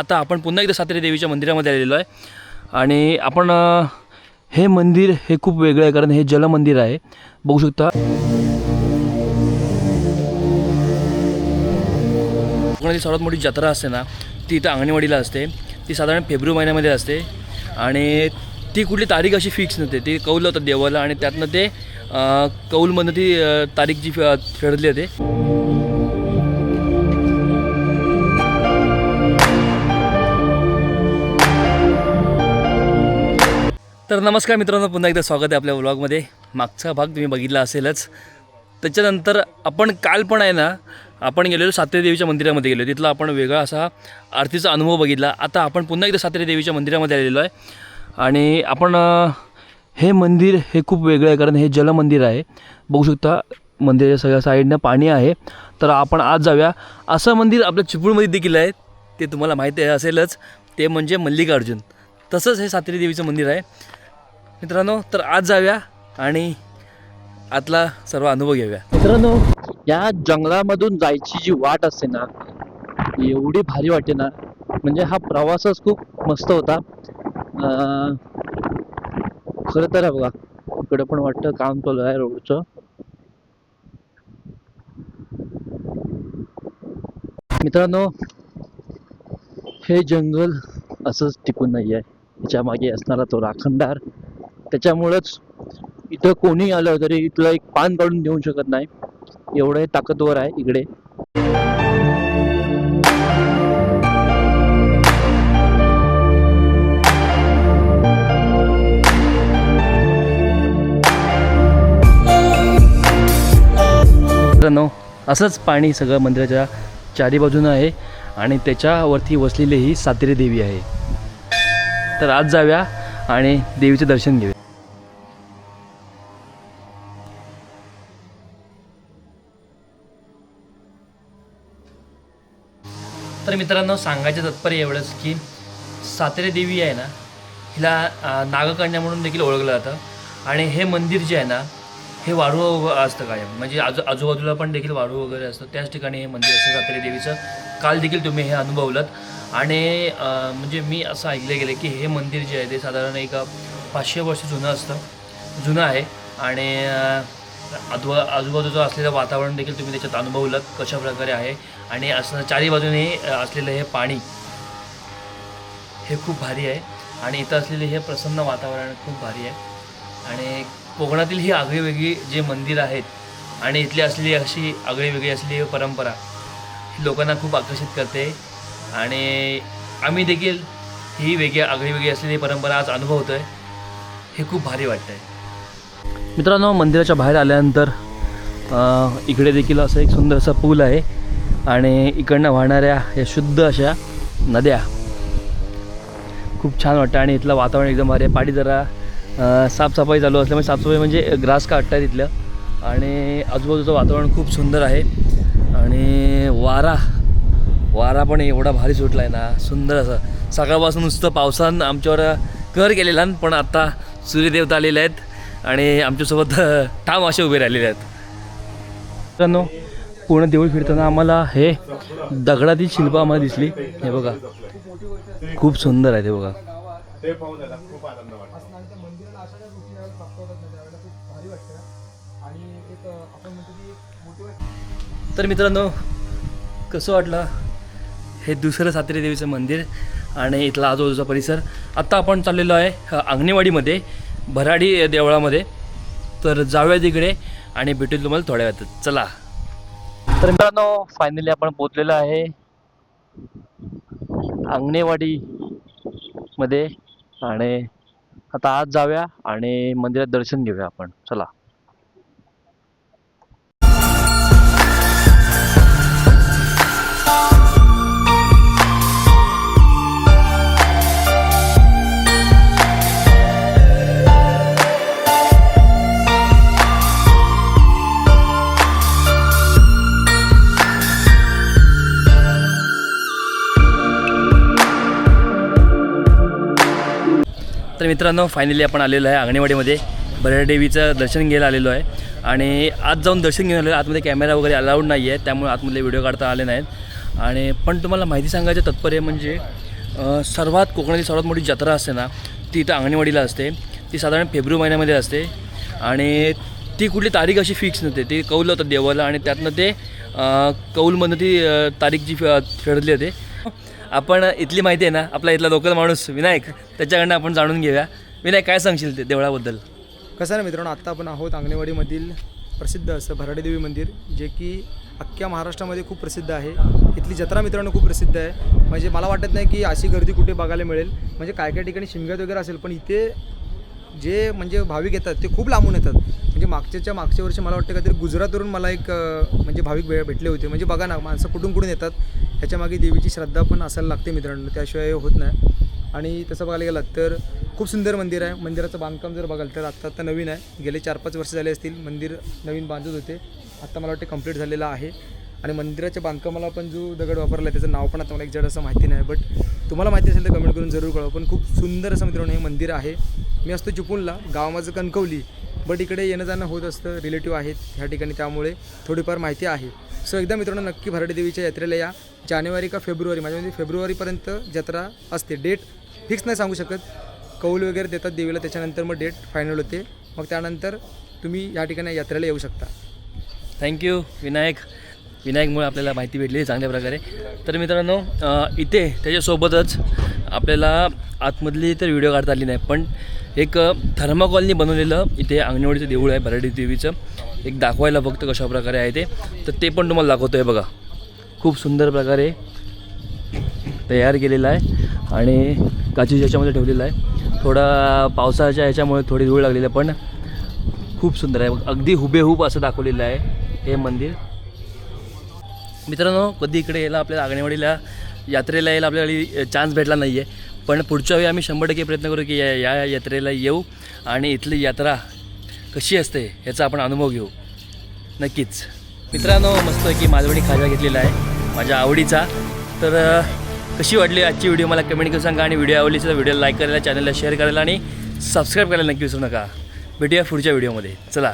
आता आपण पुन्हा एकदा सातेरी देवीच्या मंदिरामध्ये आलेलो आहे आणि आपण हे मंदिर हे खूप वेगळं आहे कारण हे जलमंदिर आहे. बघू शकता कोकणातील सर्वात मोठी जत्रा असते ना ती इथं अंगणेवाडीला असते. ती साधारण फेब्रुवारी महिन्यामध्ये असते आणि ती कुठली तारीख अशी फिक्स नसते. ती कौल होतं देवाला आणि त्यातनं ते कौलमधनं ती तारीख जी ठरली होते. तर नमस्कार मित्रांनो, पुन्हा एकदा स्वागत आहे आपल्या व्लॉगमध्ये. मागचा भाग तुम्ही बघितला असेलच. त्याच्यानंतर आपण काल पण आहे ना आपण गेलेलो सातेरी देवीच्या मंदिरामध्ये गेलो. तिथला आपण वेगळा असा आरतीचा अनुभव बघितला. आता आपण पुन्हा एकदा सातेरी देवीच्या मंदिरामध्ये आलेलो आहे आणि आपण हे मंदिर हे खूप वेगळं आहे कारण हे जलमंदिर आहे. बघू शकता मंदिराच्या सगळ्या साईडनं पाणी आहे. तर आपण आज जाऊया. असं मंदिर आपल्या चिपळूणमध्ये देखील आहे, ते तुम्हाला माहिती आहे असेलच. ते म्हणजे मल्लिकार्जुन. तसंच हे सातेरी देवीचं मंदिर आहे मित्रांनो. तर आज जाऊया आणि आतला सर्व अनुभव घेऊया. मित्रांनो, या जंगलामधून जायची जी वाट असते ना एवढी भारी वाटते ना, म्हणजे हा प्रवासच खूप मस्त होता. खरं तर आहे बघा, इकडं पण वाटतं काम चालू आहे रोडचं. मित्रांनो, हे जंगल असंच टिकून नाही आहे. त्याच्या मागे असणारा तो राखणदार, त्याच्यामुळंच इथं कोणी आलं तरी इथलं एक पान काढून देऊ शकत नाही, एवढं ताकदवर आहे इकडे. मित्रांनो, असंच पाणी सगळं मंदिराच्या चारी बाजूनं आहे आणि त्याच्यावरती वसलेली ही सातेरी देवी आहे. तर आज जाऊया आणि देवीचे दर्शन घेऊया. तर मित्रांनो, सांगायचं तात्पर्य एवढंच की सातेरी देवी आहे ना, हिला नागकन्या म्हणून देखील ओळखलं जातं. आणि हे मंदिर जे आहे ना हे वाढू असतं कायम, म्हणजे आजूबाजूला पण देखील वाढू वगैरे असतं. त्याच ठिकाणी हे मंदिर असतं सातेरी देवीचं. काल देखील तुम्ही हे अनुभवलं. आणि म्हणजे मी असं ऐकलं गेलं की हे मंदिर जे आहे ते साधारण एक 500 वर्ष जुनं आहे. आणि आजूबाजूचं असलेलं वातावरण देखील तुम्ही त्याच्यात अनुभवलं कशा प्रकारे आहे. आणि असं चारी बाजूने असलेलं हे पाणी हे खूप भारी आहे. आणि इथं असलेले हे प्रसन्न वातावरण खूप भारी आहे. आणि कोकणातील ही आगळीवेगळी जे मंदिर आहेत आणि इथली असलेली अशी आगळीवेगळी असलेली परंपरा लोकांना खूप आकर्षित करते. आणि आम्ही देखील ही आगळीवेगळी असलेली परंपरा आज अनुभवतो आहे. हे खूप भारी वाटतं आहे. मित्रांनो, मंदिराच्या बाहेर आल्यानंतर इकडे देखील असं एक सुंदर असा पूल आहे आणि इकडनं वाहणाऱ्या या शुद्ध अशा नद्या खूप छान वाटतं. आणि इथलं वातावरण एकदम भारी आहे. पाणी जरा साफसफाई चालू असल्यामुळे, साफसफाई म्हणजे ग्रास काटत आहे तिथलं. आणि आजूबाजूचं वातावरण खूप सुंदर आहे. आणि वारा पण एवढा भारी सुटला आहे ना, सुंदर असं. सकाळपासून नुसतं पावसानं आमच्यावर कहर केलेला, पण आता सूर्यदेवता आलेले आहेत आणि आमच्यासोबत ठाम असे उभे राहिलेले आहेत. मित्रांनो, पूर्ण देऊळ फिरताना आम्हाला हे दगडातील शिल्प आम्हाला दिसली. हे बघा, खूप सुंदर आहे ते बघा. तर मित्रांनो, कसं वाटलं हे दुसरं सातेरी देवीचं मंदिर आणि इथला आजूबाजूचा परिसर. आत्ता आपण चाललेलो आहे अंगणेवाडीमध्ये, भराडी देवळामध्ये. तर जाऊया तिकडे आणि भेटूया तुम्हाला थोड्या वेळात. चला. तर मित्रांनो, फायनली आपण पोचलेलो आहे अंगणेवाडीमध्ये आणि आता आज जाऊया आणि मंदिरात दर्शन घेऊया आपण. चला. तर मित्रांनो, फायनली आपण आलेलो आहे अंगणेवाडीमध्ये. भराडी देवीचं दर्शन घ्यायला आलेलो आहे आणि आज जाऊन दर्शन घेऊन आलेलो आहे. आतमध्ये कॅमेरा वगैरे अलाउड नाही आहे, त्यामुळे आतमध्ये व्हिडिओ काढता आले नाहीत. आणि पण तुम्हाला माहिती सांगायचं तात्पर्य म्हणजे सर्वात कोकणातली सर्वात मोठी जत्रा असते ना ती इथं अंगणवाडीला असते. ती साधारण फेब्रुवारी महिन्यामध्ये असते आणि ती कुठली तारीख अशी फिक्स नसते. ते कौल होतं देवाला आणि त्यातनं ते कौलमधनं ती तारीख जी ठरली होते. आपण इथली माहिती आहे ना, आपला इथला लोकल माणूस विनायक, त्याच्याकडनं आपण जाणून घेऊया. विनायक, काय सांगशील ते देवळाबद्दल? कसं आहे ना मित्रांनो, आत्ता आपण आहोत अंगणवाडीमधील प्रसिद्ध असं भराडी देवी मंदिर, जे की अख्ख्या महाराष्ट्रामध्ये खूप प्रसिद्ध आहे. इथली जत्रा मित्रांनो खूप प्रसिद्ध आहे. म्हणजे मला वाटत नाही की अशी गर्दी कुठे बघायला मिळेल. म्हणजे काय काय ठिकाणी शिमग्यात वगैरे असेल, पण इथे जे म्हणजे भाविक येतात ते खूप लांबून येतात. म्हणजे मागच्या वर्षी मला वाटतं काहीतरी गुजरातवरून मला एक म्हणजे भाविक भेटले होते. म्हणजे बघा ना, माणसं कुठून येतात. ह्याच्यामागे देवीची श्रद्धा पण असायला लागते मित्रांनो, त्याशिवाय होत नाही. आणि तसं बघायला गेलं तर खूप सुंदर मंदिर आहे. मंदिराचं बांधकाम जर बघाल तर आत्ता नवीन आहे. गेले 4-5 वर्ष झाले असतील मंदिर नवीन बांधत होते. आत्ता मला वाटते कंप्लीट झालेलं आहे. आणि मंदिराच्या बांधकामाला पण जो दगड वापरला आहे त्याचं नाव पण आता मला एक जड असं माहिती नाही, बट तुम्हाला माहिती असेल तर कमेंट करून जरूर कळवा. पण खूप सुंदर असं मित्रांनो हे मंदिर आहे. मी असतो चिपळूणला, गाव माझं कणकवली, बट इकडे येणं जाणं होत असतं. रिलेटिव्ह आहेत ह्या ठिकाणी, त्यामुळे थोडीफार माहिती आहे. सो एकदा मित्रांनो नक्की भराडी देवीच्या यात्रेला या. जानेवारी का फेब्रुवारी, माझ्यामध्ये फेब्रुवारीपर्यंत जत्रा असते. डेट फिक्स नाही सांगू शकत. कौल वगैरे देतात देवीला, त्याच्यानंतर मग डेट फायनल होते. मग त्यानंतर तुम्ही या ठिकाणी यात्रेला येऊ शकता. थँक्यू विनायकमुळे आपल्याला माहिती भेटली चांगल्या प्रकारे. तर मित्रांनो, इथे त्याच्यासोबतच आपल्याला आतमधली तर व्हिडिओ काढता आली नाही, पण एक थर्माकॉलनी बनवलेलं इथे अंगणवाडीचं देऊळ आहे भराडी देवीचं, एक दाखवायला फक्त कशा प्रकारे आहे ते. तर ते पण तुम्हाला दाखवतो आहे. बघा, खूप सुंदर प्रकारे तयार केलेलं आहे आणि काचेच्या ह्याच्यामध्ये ठेवलेलं आहे. थोडा पावसाच्या ह्याच्यामुळे थोडी धूळ लागलेली आहे, पण खूप सुंदर आहे. अगदी हुबेहूब असं दाखवलेलं आहे हे मंदिर. मित्रांनो, कधी इकडे यायला आपल्याला अंगणवाडीला यात्रेला यायला आपल्याला चान्स भेटला नाही आहे, पण पुढच्या वेळी आम्ही 100% प्रयत्न करू की या यात्रेला येऊ आणि इथली यात्रा कशी असते ह्याचा आपण अनुभव घेऊ नक्कीच. मित्रांनो, मस्त की मालवणी खाजा घेतलेला आहे माझ्या आवडीचा. तर कशी वाटली आजची व्हिडिओ मला कमेंट करून सांगा. आणि व्हिडिओ आवडली तर व्हिडिओला लाईक करायला, चॅनलला शेअर करायला आणि सबस्क्राईब करायला नक्की विसरू नका. भेटूया पुढच्या व्हिडिओमध्ये. चला.